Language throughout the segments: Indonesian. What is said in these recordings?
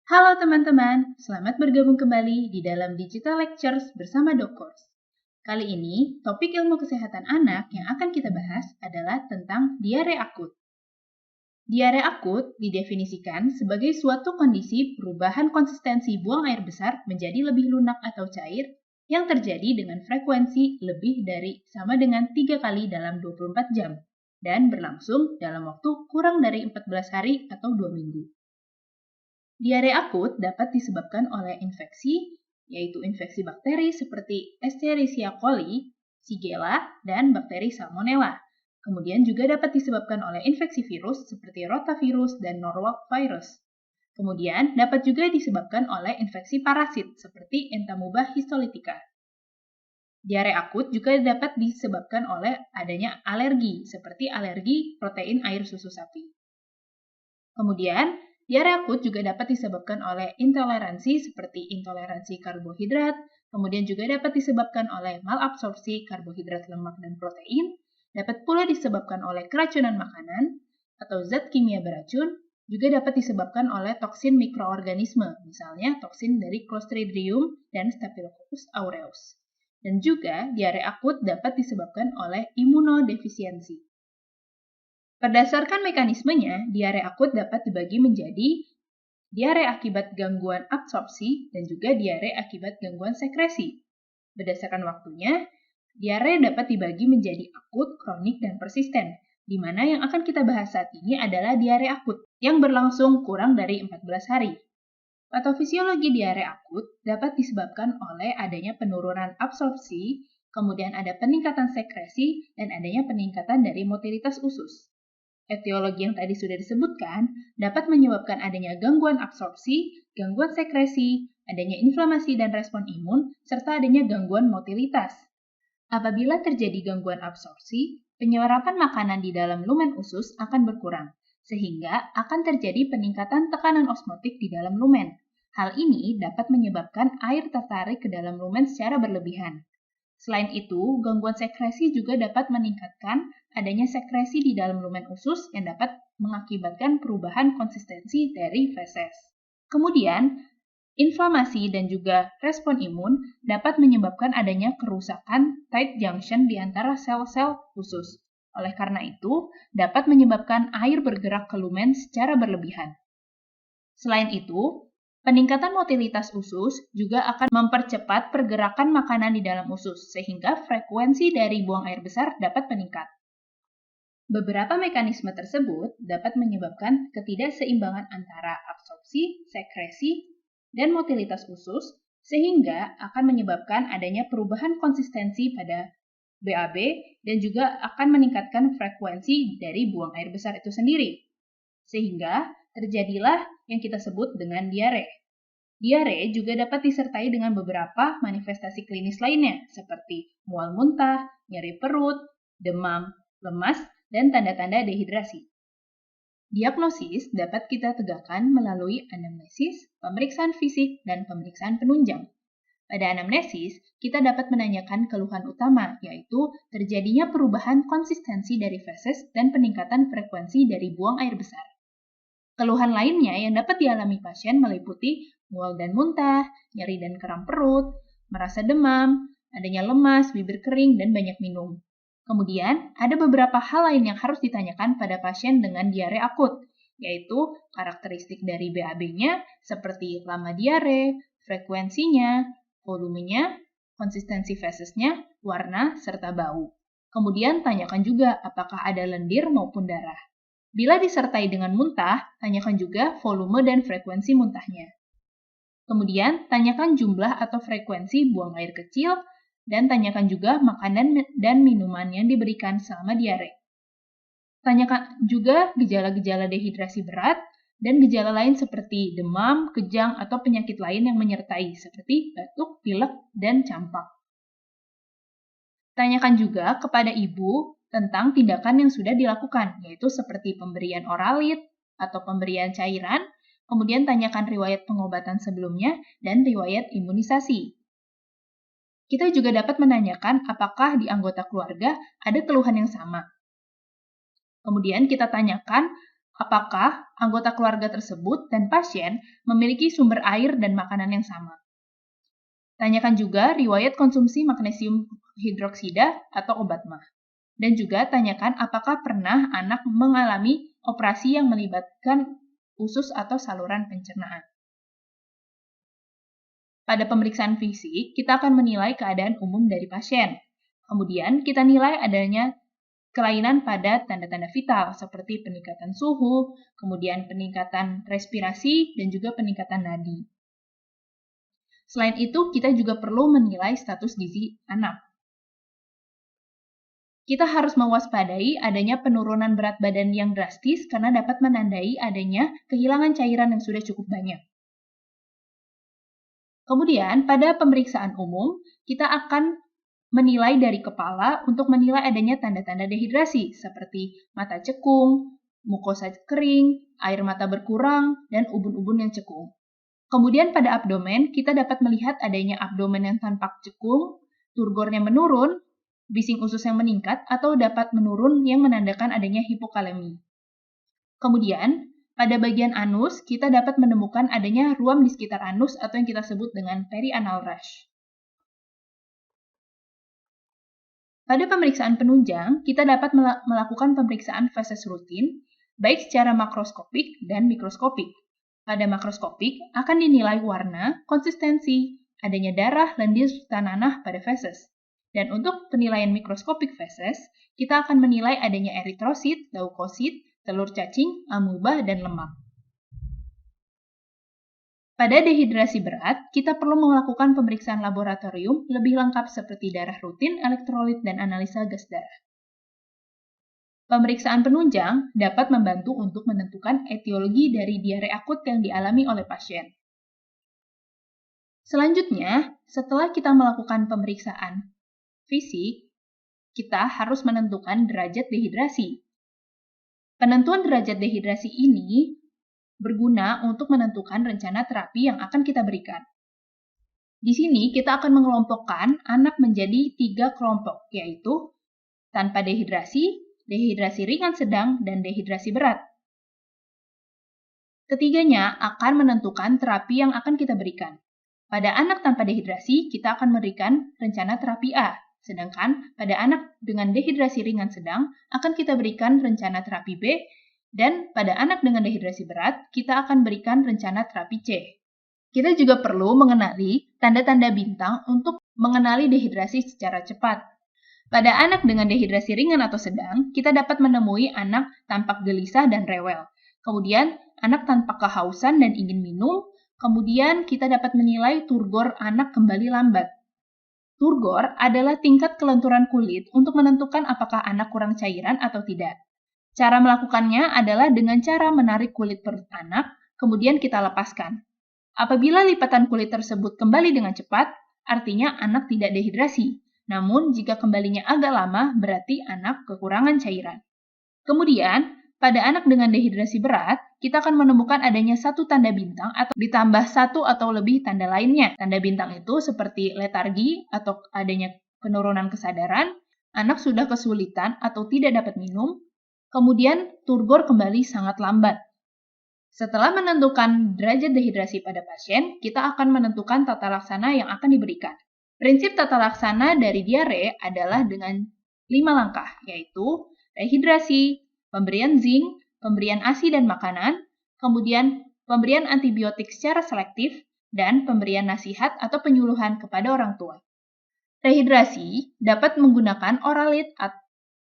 Halo teman-teman, selamat bergabung kembali di dalam Digital Lectures bersama Dokors. Kali ini, topik ilmu kesehatan anak yang akan kita bahas adalah tentang diare akut. Diare akut didefinisikan sebagai suatu kondisi perubahan konsistensi buang air besar menjadi lebih lunak atau cair yang terjadi dengan frekuensi lebih dari sama dengan 3 kali dalam 24 jam dan berlangsung dalam waktu kurang dari 14 hari atau 2 minggu. Diare akut dapat disebabkan oleh infeksi, yaitu infeksi bakteri seperti Escherichia coli, Shigella, dan bakteri Salmonella. Kemudian juga dapat disebabkan oleh infeksi virus seperti rotavirus dan Norwalk virus. Kemudian dapat juga disebabkan oleh infeksi parasit seperti Entamuba histolytica. Diare akut juga dapat disebabkan oleh adanya alergi seperti alergi protein air susu sapi. Kemudian, diare akut juga dapat disebabkan oleh intoleransi seperti intoleransi karbohidrat, kemudian juga dapat disebabkan oleh malabsorpsi karbohidrat, lemak, dan protein, dapat pula disebabkan oleh keracunan makanan atau zat kimia beracun, juga dapat disebabkan oleh toksin mikroorganisme, misalnya toksin dari Clostridium dan Staphylococcus aureus. Dan juga diare akut dapat disebabkan oleh imunodefisiensi. Berdasarkan mekanismenya, diare akut dapat dibagi menjadi diare akibat gangguan absorpsi dan juga diare akibat gangguan sekresi. Berdasarkan waktunya, diare dapat dibagi menjadi akut, kronik, dan persisten, di mana yang akan kita bahas saat ini adalah diare akut yang berlangsung kurang dari 14 hari. Patofisiologi diare akut dapat disebabkan oleh adanya penurunan absorpsi, kemudian ada peningkatan sekresi, dan adanya peningkatan dari motilitas usus. Etiologi yang tadi sudah disebutkan dapat menyebabkan adanya gangguan absorpsi, gangguan sekresi, adanya inflamasi dan respon imun, serta adanya gangguan motilitas. Apabila terjadi gangguan absorpsi, penyerapan makanan di dalam lumen usus akan berkurang, sehingga akan terjadi peningkatan tekanan osmotik di dalam lumen. Hal ini dapat menyebabkan air tertarik ke dalam lumen secara berlebihan. Selain itu, gangguan sekresi juga dapat meningkatkan adanya sekresi di dalam lumen usus yang dapat mengakibatkan perubahan konsistensi dari feses. Kemudian, inflamasi dan juga respon imun dapat menyebabkan adanya kerusakan tight junction di antara sel-sel usus. Oleh karena itu, dapat menyebabkan air bergerak ke lumen secara berlebihan. Selain itu, peningkatan motilitas usus juga akan mempercepat pergerakan makanan di dalam usus, sehingga frekuensi dari buang air besar dapat meningkat. Beberapa mekanisme tersebut dapat menyebabkan ketidakseimbangan antara absorpsi, sekresi, dan motilitas usus, sehingga akan menyebabkan adanya perubahan konsistensi pada BAB dan juga akan meningkatkan frekuensi dari buang air besar itu sendiri. Sehingga terjadilah yang kita sebut dengan diare. Diare juga dapat disertai dengan beberapa manifestasi klinis lainnya, seperti mual muntah, nyeri perut, demam, lemas, dan tanda-tanda dehidrasi. Diagnosis dapat kita tegakkan melalui anamnesis, pemeriksaan fisik, dan pemeriksaan penunjang. Pada anamnesis, kita dapat menanyakan keluhan utama, yaitu terjadinya perubahan konsistensi dari feses dan peningkatan frekuensi dari buang air besar. Keluhan lainnya yang dapat dialami pasien meliputi mual dan muntah, nyeri dan kram perut, merasa demam, adanya lemas, bibir kering, dan banyak minum. Kemudian, ada beberapa hal lain yang harus ditanyakan pada pasien dengan diare akut, yaitu karakteristik dari BAB-nya seperti lama diare, frekuensinya, volumenya, konsistensi fesesnya, warna, serta bau. Kemudian, tanyakan juga apakah ada lendir maupun darah. Bila disertai dengan muntah, tanyakan juga volume dan frekuensi muntahnya. Kemudian, tanyakan jumlah atau frekuensi buang air kecil, dan tanyakan juga makanan dan minuman yang diberikan selama diare. Tanyakan juga gejala-gejala dehidrasi berat, dan gejala lain seperti demam, kejang, atau penyakit lain yang menyertai, seperti batuk, pilek, dan campak. Tanyakan juga kepada ibu tentang tindakan yang sudah dilakukan, yaitu seperti pemberian oralit atau pemberian cairan, kemudian tanyakan riwayat pengobatan sebelumnya dan riwayat imunisasi. Kita juga dapat menanyakan apakah di anggota keluarga ada keluhan yang sama. Kemudian kita tanyakan apakah anggota keluarga tersebut dan pasien memiliki sumber air dan makanan yang sama. Tanyakan juga riwayat konsumsi magnesium hidroksida atau obat mah. Dan juga tanyakan apakah pernah anak mengalami operasi yang melibatkan usus atau saluran pencernaan. Pada pemeriksaan fisik, kita akan menilai keadaan umum dari pasien. Kemudian, kita nilai adanya kelainan pada tanda-tanda vital seperti peningkatan suhu, kemudian peningkatan respirasi, dan juga peningkatan nadi. Selain itu, kita juga perlu menilai status gizi anak. Kita harus mewaspadai adanya penurunan berat badan yang drastis karena dapat menandai adanya kehilangan cairan yang sudah cukup banyak. Kemudian, pada pemeriksaan umum, kita akan menilai dari kepala untuk menilai adanya tanda-tanda dehidrasi seperti mata cekung, mukosa kering, air mata berkurang, dan ubun-ubun yang cekung. Kemudian pada abdomen, kita dapat melihat adanya abdomen yang tampak cekung, turgornya menurun, bising usus yang meningkat, atau dapat menurun yang menandakan adanya hipokalemi. Kemudian, pada bagian anus, kita dapat menemukan adanya ruam di sekitar anus atau yang kita sebut dengan perianal rash. Pada pemeriksaan penunjang, kita dapat melakukan pemeriksaan feses rutin, baik secara makroskopik dan mikroskopik. Pada makroskopik, akan dinilai warna, konsistensi, adanya darah, lendir, serta nanah pada feses. Dan untuk penilaian mikroskopik feses, kita akan menilai adanya eritrosit, leukosit, telur cacing, amuba, dan lemak. Pada dehidrasi berat, kita perlu melakukan pemeriksaan laboratorium lebih lengkap seperti darah rutin, elektrolit, dan analisa gas darah. Pemeriksaan penunjang dapat membantu untuk menentukan etiologi dari diare akut yang dialami oleh pasien. Selanjutnya, setelah kita melakukan pemeriksaan fisik, kita harus menentukan derajat dehidrasi. Penentuan derajat dehidrasi ini berguna untuk menentukan rencana terapi yang akan kita berikan. Di sini kita akan mengelompokkan anak menjadi 3 kelompok, yaitu tanpa dehidrasi, dehidrasi ringan sedang, dan dehidrasi berat. Ketiganya akan menentukan terapi yang akan kita berikan. Pada anak tanpa dehidrasi, kita akan memberikan rencana terapi A, sedangkan pada anak dengan dehidrasi ringan sedang akan kita berikan rencana terapi B, dan pada anak dengan dehidrasi berat, kita akan berikan rencana terapi C. Kita juga perlu mengenali tanda-tanda bintang untuk mengenali dehidrasi secara cepat. Pada anak dengan dehidrasi ringan atau sedang, kita dapat menemui anak tampak gelisah dan rewel. Kemudian, anak tampak kehausan dan ingin minum. Kemudian, kita dapat menilai turgor anak kembali lambat. Turgor adalah tingkat kelenturan kulit untuk menentukan apakah anak kurang cairan atau tidak. Cara melakukannya adalah dengan cara menarik kulit perut anak, kemudian kita lepaskan. Apabila lipatan kulit tersebut kembali dengan cepat, artinya anak tidak dehidrasi. Namun, jika kembalinya agak lama, berarti anak kekurangan cairan. Kemudian, pada anak dengan dehidrasi berat, kita akan menemukan adanya satu tanda bintang atau ditambah satu atau lebih tanda lainnya. Tanda bintang itu seperti letargi atau adanya penurunan kesadaran, anak sudah kesulitan atau tidak dapat minum, kemudian turgor kembali sangat lambat. Setelah menentukan derajat dehidrasi pada pasien, kita akan menentukan tata laksana yang akan diberikan. Prinsip tata laksana dari diare adalah dengan 5 langkah, yaitu rehidrasi, pemberian zinc, pemberian ASI dan makanan, kemudian pemberian antibiotik secara selektif, dan pemberian nasihat atau penyuluhan kepada orang tua. Rehidrasi dapat menggunakan oralit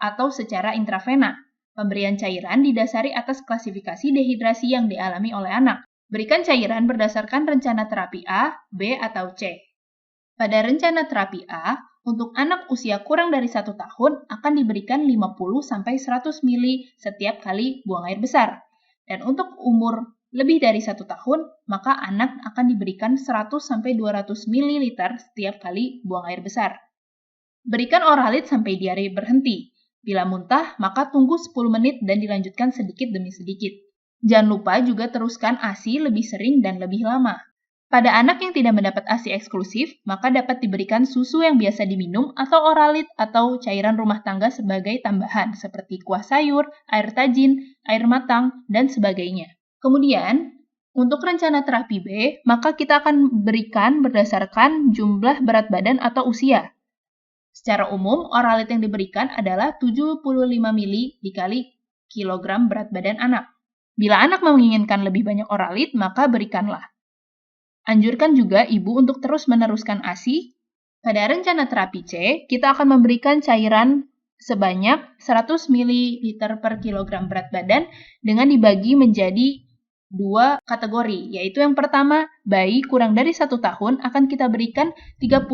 atau secara intravena. Pemberian cairan didasari atas klasifikasi dehidrasi yang dialami oleh anak. Berikan cairan berdasarkan rencana terapi A, B, atau C. Pada rencana terapi A, untuk anak usia kurang dari 1 tahun akan diberikan 50-100 ml setiap kali buang air besar. Dan untuk umur lebih dari 1 tahun, maka anak akan diberikan 100-200 ml setiap kali buang air besar. Berikan oralit sampai diare berhenti. Bila muntah, maka tunggu 10 menit dan dilanjutkan sedikit demi sedikit. Jangan lupa juga teruskan ASI lebih sering dan lebih lama. Pada anak yang tidak mendapat ASI eksklusif, maka dapat diberikan susu yang biasa diminum atau oralit atau cairan rumah tangga sebagai tambahan, seperti kuah sayur, air tajin, air matang, dan sebagainya. Kemudian, untuk rencana terapi B, maka kita akan berikan berdasarkan jumlah berat badan atau usia. Secara umum, oralit yang diberikan adalah 75 ml dikali kilogram berat badan anak. Bila anak menginginkan lebih banyak oralit, maka berikanlah. Anjurkan juga ibu untuk terus meneruskan ASI. Pada rencana terapi C, kita akan memberikan cairan sebanyak 100 ml per kilogram berat badan dengan dibagi menjadi 2 kategori, yaitu yang pertama, bayi kurang dari 1 tahun akan kita berikan 30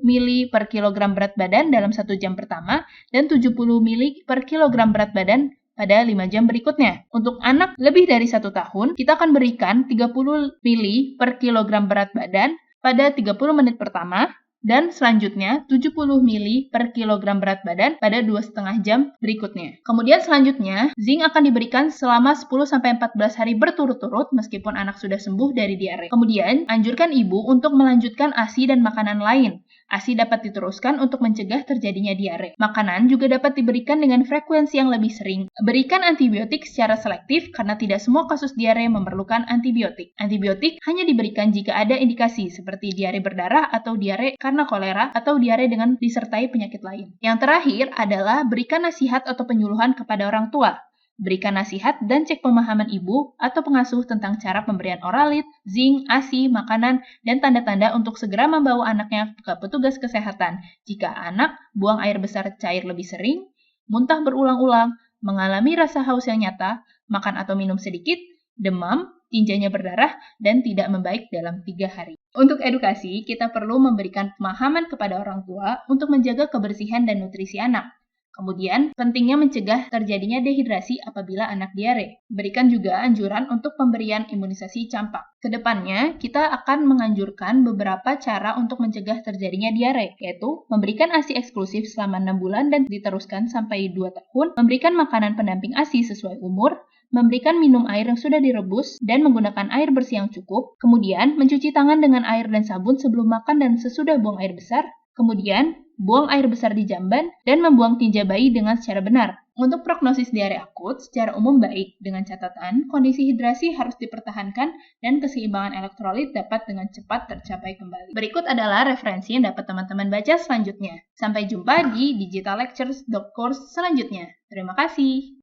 ml per kilogram berat badan dalam 1 jam pertama dan 70 ml per kilogram berat badan pada 5 jam berikutnya. Untuk anak lebih dari 1 tahun, kita akan berikan 30 ml per kilogram berat badan pada 30 menit pertama, dan selanjutnya 70 ml per kilogram berat badan pada 2,5 jam berikutnya. Kemudian selanjutnya, zinc akan diberikan selama 10-14 hari berturut-turut meskipun anak sudah sembuh dari diare. Kemudian, anjurkan ibu untuk melanjutkan ASI dan makanan lain. ASI dapat diteruskan untuk mencegah terjadinya diare. Makanan juga dapat diberikan dengan frekuensi yang lebih sering. Berikan antibiotik secara selektif karena tidak semua kasus diare memerlukan antibiotik. Antibiotik hanya diberikan jika ada indikasi seperti diare berdarah atau diare karena kolera atau diare dengan disertai penyakit lain. Yang terakhir adalah berikan nasihat atau penyuluhan kepada orang tua. Berikan nasihat dan cek pemahaman ibu atau pengasuh tentang cara pemberian oralit, zinc, ASI, makanan, dan tanda-tanda untuk segera membawa anaknya ke petugas kesehatan jika anak buang air besar cair lebih sering, muntah berulang-ulang, mengalami rasa haus yang nyata, makan atau minum sedikit, demam, tinjanya berdarah, dan tidak membaik dalam 3 hari. Untuk edukasi, kita perlu memberikan pemahaman kepada orang tua untuk menjaga kebersihan dan nutrisi anak. Kemudian, pentingnya mencegah terjadinya dehidrasi apabila anak diare. Berikan juga anjuran untuk pemberian imunisasi campak. Kedepannya, kita akan menganjurkan beberapa cara untuk mencegah terjadinya diare, yaitu memberikan ASI eksklusif selama 6 bulan dan diteruskan sampai 2 tahun, memberikan makanan pendamping ASI sesuai umur, memberikan minum air yang sudah direbus, dan menggunakan air bersih yang cukup, kemudian mencuci tangan dengan air dan sabun sebelum makan dan sesudah buang air besar, kemudian buang air besar di jamban, dan membuang tinja bayi dengan secara benar. Untuk prognosis diare akut, secara umum baik, dengan catatan kondisi hidrasi harus dipertahankan dan keseimbangan elektrolit dapat dengan cepat tercapai kembali. Berikut adalah referensi yang dapat teman-teman baca selanjutnya. Sampai jumpa di Digital Lectures Course selanjutnya. Terima kasih.